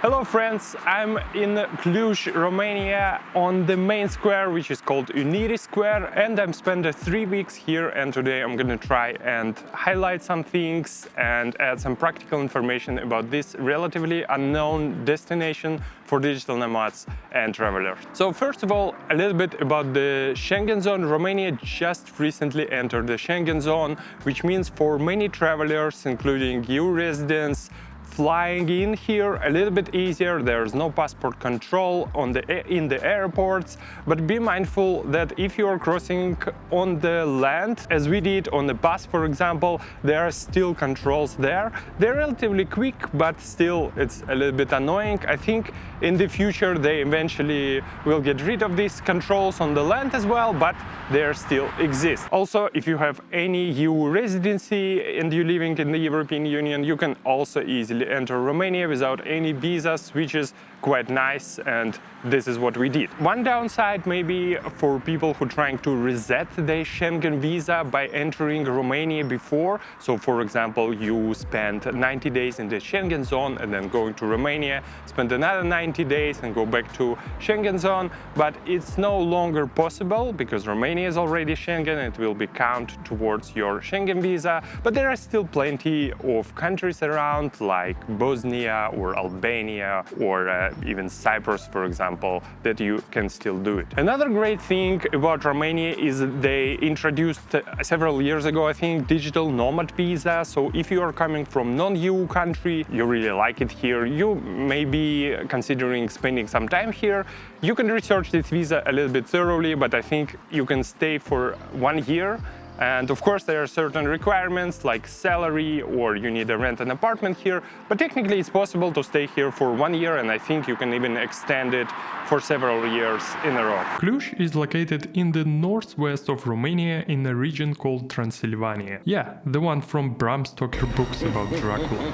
Hello friends, I'm in Cluj, Romania on the main square which is called Unity Square, and I'm spending 3 weeks here, and today I'm gonna try and highlight some things and add some practical information about this relatively unknown destination for digital nomads and travelers. So first of all, a little bit about the Schengen zone. Romania just recently entered the Schengen zone, which means for many travelers, including EU residents, flying in here a little bit easier. There's no passport control in the airports, but be mindful that if you are crossing on the land, as we did on the bus for example, there are still controls there. They're relatively quick, but still it's a little bit annoying. I think in the future they eventually will get rid of these controls on the land as well, but they still exist. Also, if you have any EU residency and you're living in the European Union, you can also easily enter Romania without any visas, which is quite nice, and this is what we did. One downside maybe for people who are trying to reset their Schengen visa by entering Romania before. So for example, you spend 90 days in the Schengen zone and then going to Romania, spend another 90 days and go back to Schengen zone, but it's no longer possible because Romania is already Schengen and it will be counted towards your Schengen visa. But there are still plenty of countries around like Bosnia or Albania or even Cyprus, for example, that you can still do it. Another great thing about Romania is they introduced several years ago, I think, digital nomad visa. So if you are coming from non-EU country, you really like it here, you may be considering spending some time here, you can research this visa a little bit thoroughly, but I think you can stay for 1 year. And of course there are certain requirements like salary, or you need to rent an apartment here, but technically it's possible to stay here for 1 year, and I think you can even extend it for several years in a row. Cluj is located in the northwest of Romania in a region called Transylvania. Yeah, the one from Bram Stoker books about Dracula.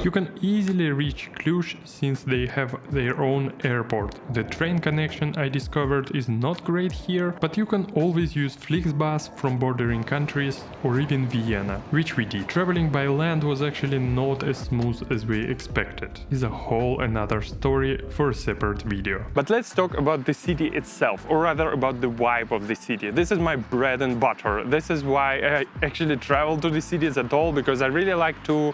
You can easily reach Cluj since they have their own airport. The train connection I discovered is not great here, but you can always use Flixbus from bordering countries or even Vienna, which we did. Traveling by land was actually not as smooth as we expected. It's a whole another story for a separate video. But let's talk about the city itself, or rather about the vibe of the city. This is my bread and butter. This is why I actually travel to the cities at all, because I really like to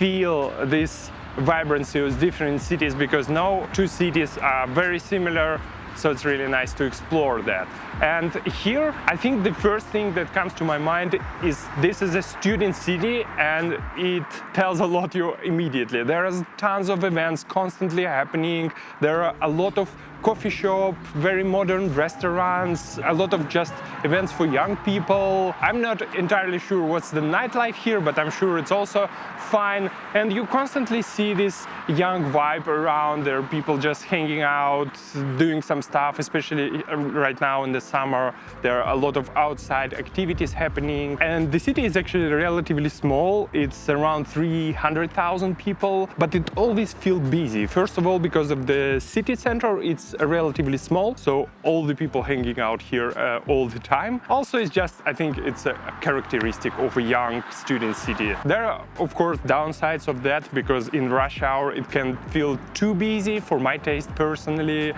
feel this vibrancy of different cities, because no two cities are very similar, so it's really nice to explore that. And here I think the first thing that comes to my mind is this is a student city, and it tells a lot you immediately. There are tons of events constantly happening. There are a lot of coffee shop, very modern restaurants, a lot of just events for young people. I'm not entirely sure what's the nightlife here, but I'm sure it's also fine. And you constantly see this young vibe around. There are people just hanging out, doing some stuff, especially right now in the summer. There are a lot of outside activities happening. And the city is actually relatively small. It's around 300,000 people, but it always feels busy. First of all, because of the city center, it's relatively small, so all the people hanging out here all the time. Also, it's just, I think it's a characteristic of a young student city. There are, of course, downsides of that, because in rush hour it can feel too busy for my taste personally,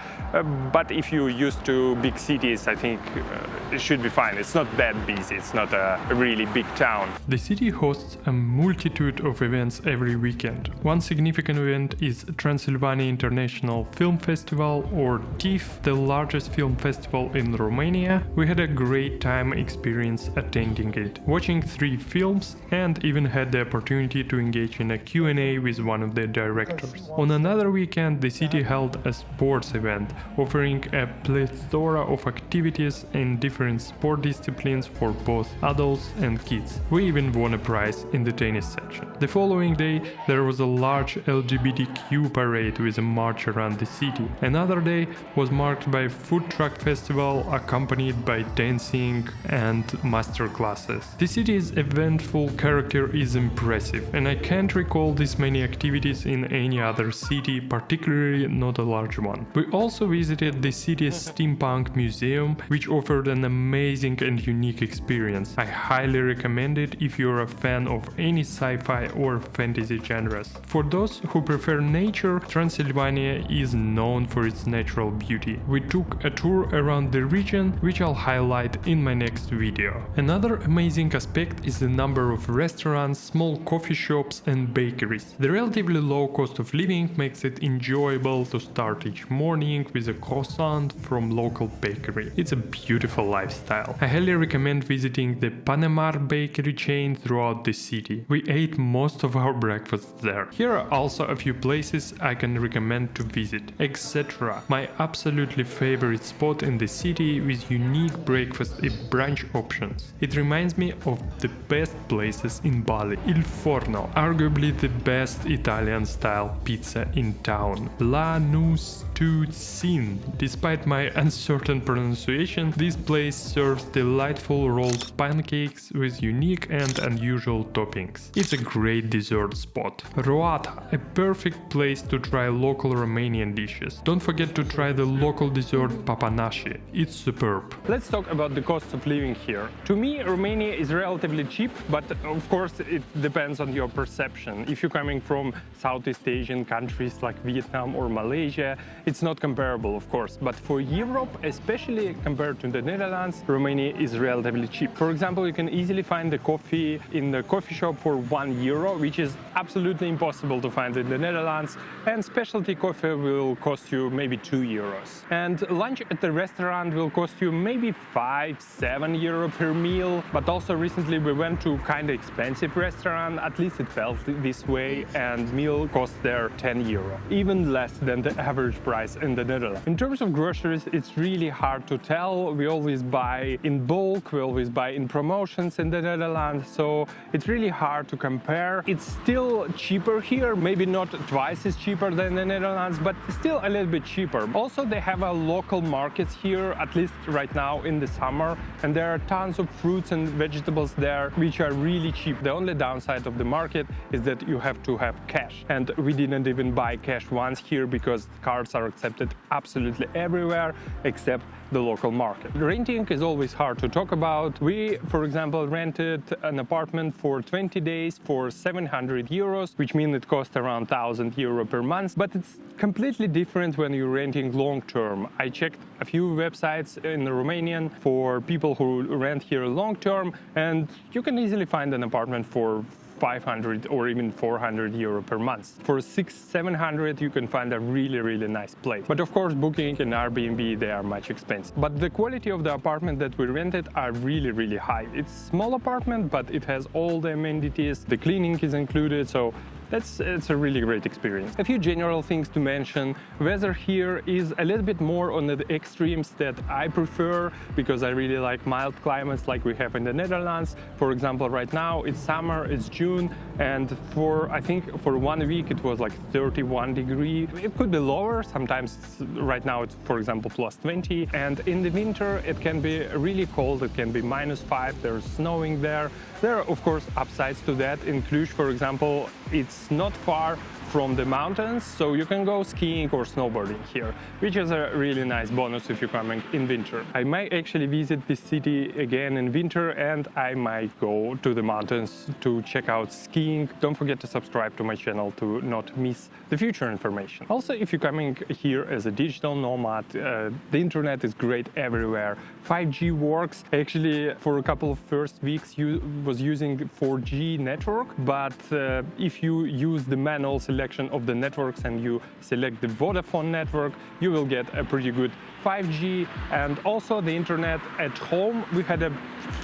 but if you're used to big cities, I think it should be fine. It's not that busy, it's not a really big town. The city hosts a multitude of events every weekend. One significant event is Transylvania International Film Festival, or TIFF, the largest film festival in Romania. We had a great time experience attending it, watching 3 films, and even had the opportunity to engage in a Q&A with one of the directors. On another weekend, the city held a sports event, offering a plethora of activities in different sport disciplines for both adults and kids. We even won a prize in the tennis section. The following day, there was a large LGBTQ parade with a march around the city. Another day Saturday was marked by a food truck festival accompanied by dancing and master classes. The city's eventful character is impressive, and I can't recall this many activities in any other city, particularly not a large one. We also visited the city's steampunk museum, which offered an amazing and unique experience. I highly recommend it if you're a fan of any sci-fi or fantasy genres. For those who prefer nature, Transylvania is known for its natural beauty. We took a tour around the region, which I'll highlight in my next video. Another amazing aspect is the number of restaurants, small coffee shops and bakeries. The relatively low cost of living makes it enjoyable to start each morning with a croissant from local bakery. It's a beautiful lifestyle. I highly recommend visiting the Panemar bakery chain throughout the city. We ate most of our breakfasts there. Here are also a few places I can recommend to visit. Etc. My absolutely favorite spot in the city with unique breakfast and brunch options. It reminds me of the best places in Bali. Il Forno, arguably the best Italian-style pizza in town. La Nustucin. Despite my uncertain pronunciation, this place serves delightful rolled pancakes with unique and unusual toppings. It's a great dessert spot. Roata, a perfect place to try local Romanian dishes. Don't forget to try the local dessert papanashi. It's superb. Let's talk about the cost of living here. To me, Romania is relatively cheap, but of course it depends on your perception. If you're coming from Southeast Asian countries like Vietnam or Malaysia, it's not comparable, of course. But for Europe, especially compared to the Netherlands, Romania is relatively cheap. For example, you can easily find the coffee in the coffee shop for €1, which is absolutely impossible to find in the Netherlands, and specialty coffee will cost you maybe €2. And lunch at the restaurant will cost you maybe €5–7 per meal. But also recently we went to kind of expensive restaurant, at least it felt this way, and meal cost there €10, even less than the average price in the Netherlands. In terms of groceries, it's really hard to tell. We always buy in bulk, we always buy in promotions in the Netherlands, so it's really hard to compare. It's still cheaper here, maybe not twice as cheaper than the Netherlands, but still a little bit cheaper. Also, they have a local markets here, at least right now in the summer, and there are tons of fruits and vegetables there which are really cheap. The only downside of the market is that you have to have cash, and we didn't even buy cash once here because cards are accepted absolutely everywhere except the local market. Renting is always hard to talk about. We, for example, rented an apartment for 20 days for €700, which means it costs around €1,000 per month, but it's completely different when you're renting long term. I checked a few websites in Romanian for people who rent here long term, and you can easily find an apartment for €500 or even €400 per month. For €600–700 you can find a really nice place. But of course Booking and Airbnb, they are much expensive. But the quality of the apartment that we rented are really high. It's a small apartment, but it has all the amenities. The cleaning is included, so it's a really great experience. A few general things to mention. Weather here is a little bit more on the extremes that I prefer, because I really like mild climates like we have in the Netherlands. For example, right now it's summer, it's June, and I think for 1 week it was like 31 degrees. It could be lower, sometimes right now it's, for example, plus 20. And in the winter it can be really cold, it can be -5, there's snowing there. There are, of course, upsides to that. In Cluj, for example, it's not far from the mountains, so you can go skiing or snowboarding here, which is a really nice bonus if you're coming in winter. I might actually visit this city again in winter, and I might go to the mountains to check out skiing. Don't forget to subscribe to my channel to not miss the future information. Also, if you're coming here as a digital nomad, the internet is great everywhere. 5G works. Actually, for a couple of first weeks, was using 4G network, but if you use the manual selection of the networks and you select the Vodafone network, you will get a pretty good 5G, and also the internet at home. We had a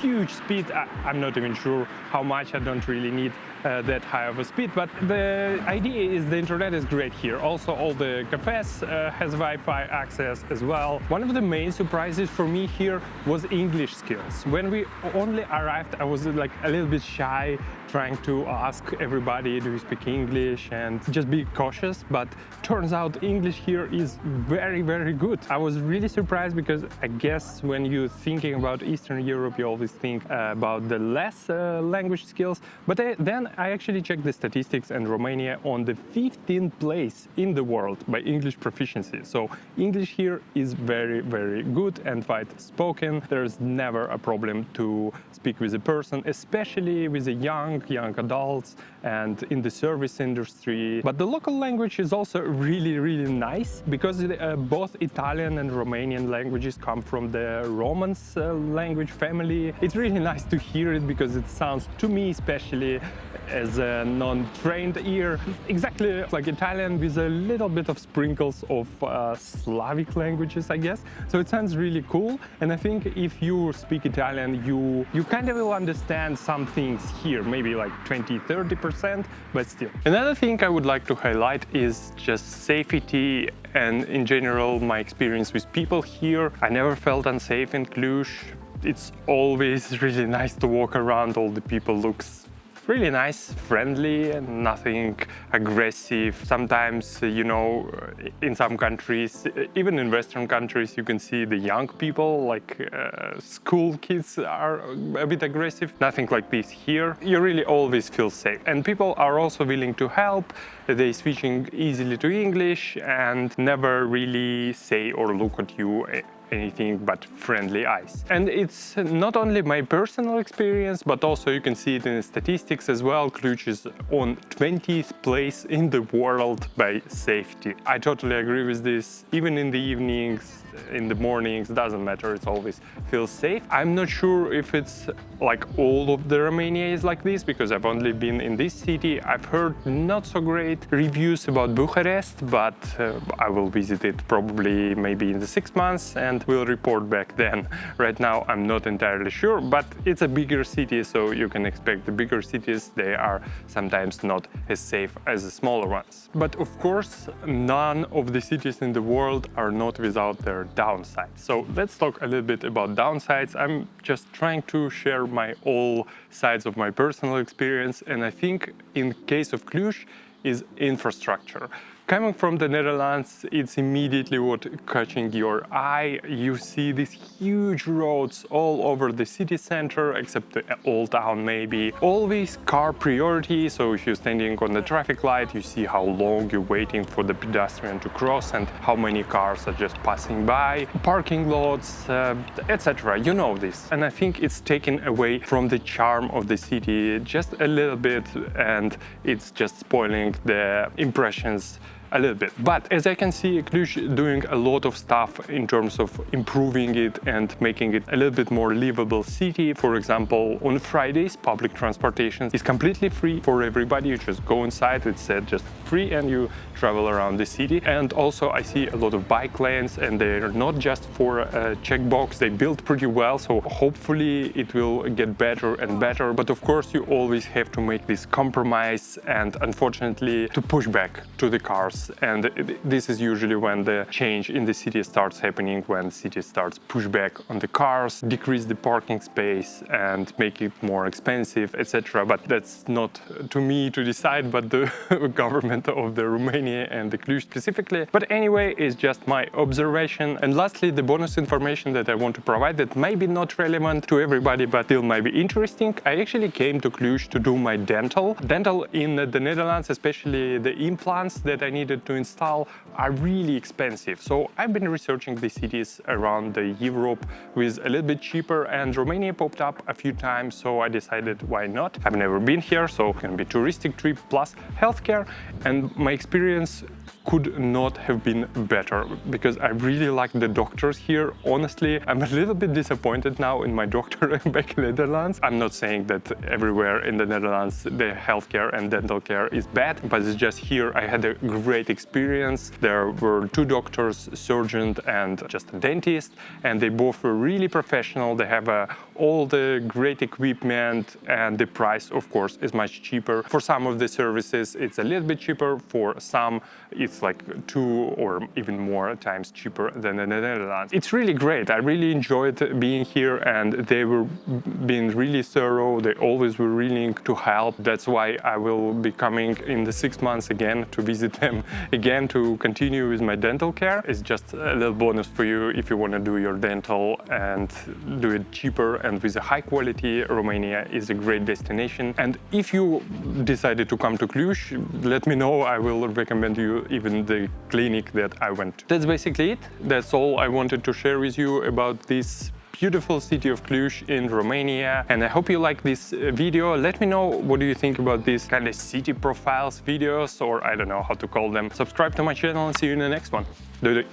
huge speed. I'm not even sure how much. I don't really need that high of a speed, but the idea is the internet is great here. Also, all the cafes has Wi-Fi access as well. One of the main surprises for me here was English skills. When we only arrived, I was like a little bit shy, trying to ask everybody, do you speak English, and just be cautious, but turns out English here is very, very good. I was really surprised because I guess when you're thinking about Eastern Europe, you always think about the less language skills, but then I actually checked the statistics, and Romania on the 15th place in the world by English proficiency. So English here is very, very good and quite spoken. There's never a problem to speak with a person, especially with the young adults and in the service industry. But the local language is also really, really nice because both Italian and Romanian languages come from the Romance language family. It's really nice to hear it because it sounds, to me especially, as a non-trained ear, exactly like Italian with a little bit of sprinkles of Slavic languages, I guess. So it sounds really cool, and I think if you speak Italian, you kind of will understand some things here, maybe like 20-30%, but still. Another thing I would like to highlight is just safety and in general my experience with people here. I never felt unsafe in Cluj. It's always really nice to walk around. All the people look really nice, friendly, and nothing aggressive. Sometimes, you know, in some countries, even in Western countries, you can see the young people, like school kids, are a bit aggressive. Nothing like this here. You really always feel safe. And people are also willing to help. They switching easily to English and never really say or look at you anything but friendly eyes. And it's not only my personal experience, but also you can see it in the statistics as well. Cluj is on 20th place in the world by safety. I totally agree with this. Even in the evenings, in the mornings, doesn't matter, it always feels safe. I'm not sure if it's like all of the Romania is like this, because I've only been in this city. I've heard not so great reviews about Bucharest, but I will visit it probably maybe in the 6 months and will report back then. Right now I'm not entirely sure, but it's a bigger city, so you can expect the bigger cities, they are sometimes not as safe as the smaller ones. But of course, none of the cities in the world are not without their downsides. So let's talk a little bit about downsides. I'm just trying to share all sides of my personal experience, and I think in case of Cluj is infrastructure. Coming from the Netherlands, it's immediately what catching your eye. You see these huge roads all over the city center, except the old town maybe. Always car priority, so if you're standing on the traffic light, you see how long you're waiting for the pedestrian to cross and how many cars are just passing by. Parking lots, etc. You know this. And I think it's taken away from the charm of the city just a little bit, and it's just spoiling the impressions a little bit. But as I can see, Cluj doing a lot of stuff in terms of improving it and making it a little bit more livable city. For example, on Fridays, public transportation is completely free for everybody. You just go inside, it's said just free, and you travel around the city. And also I see a lot of bike lanes, and they're not just for a checkbox. They built pretty well, so hopefully it will get better and better. But of course, you always have to make this compromise and unfortunately to push back to the cars. And this is usually when the change in the city starts happening, when the city starts push back on the cars, decrease the parking space and make it more expensive, etc. But that's not to me to decide, but the government of the Romania and the Cluj specifically. But anyway, it's just my observation. And lastly, the bonus information that I want to provide that may be not relevant to everybody, but still might be interesting. I actually came to Cluj to do my dental. Dental in the Netherlands, especially the implants that I needed to install, are really expensive. So I've been researching the cities around Europe with a little bit cheaper, and Romania popped up a few times, so I decided why not. I've never been here, so it can be touristic trip plus healthcare, and my experience could not have been better, because I really like the doctors here. Honestly, I'm a little bit disappointed now in my doctor back in the Netherlands. I'm not saying that everywhere in the Netherlands the healthcare and dental care is bad, but it's just here I had a great experience. There were two doctors, surgeon and just a dentist, and they both were really professional. They have all the great equipment, and the price, of course, is much cheaper. For some of the services, it's a little bit cheaper. For some, it's like 2 or even more times cheaper than in the Netherlands. It's really great. I really enjoyed being here, and they were being really thorough. They always were willing to help. That's why I will be coming in the 6 months again to visit them again to continue with my dental care. It's just a little bonus for you if you want to do your dental and do it cheaper and with a high quality. Romania is a great destination. And if you decided to come to Cluj, let me know. I will recommend you even the clinic that I went to. That's basically it. That's all I wanted to share with you about this beautiful city of Cluj in Romania, and I hope you like this video. Let me know what do you think about these kind of city profiles videos, or I don't know how to call them. Subscribe to my channel and see you in the next one. Doei doei.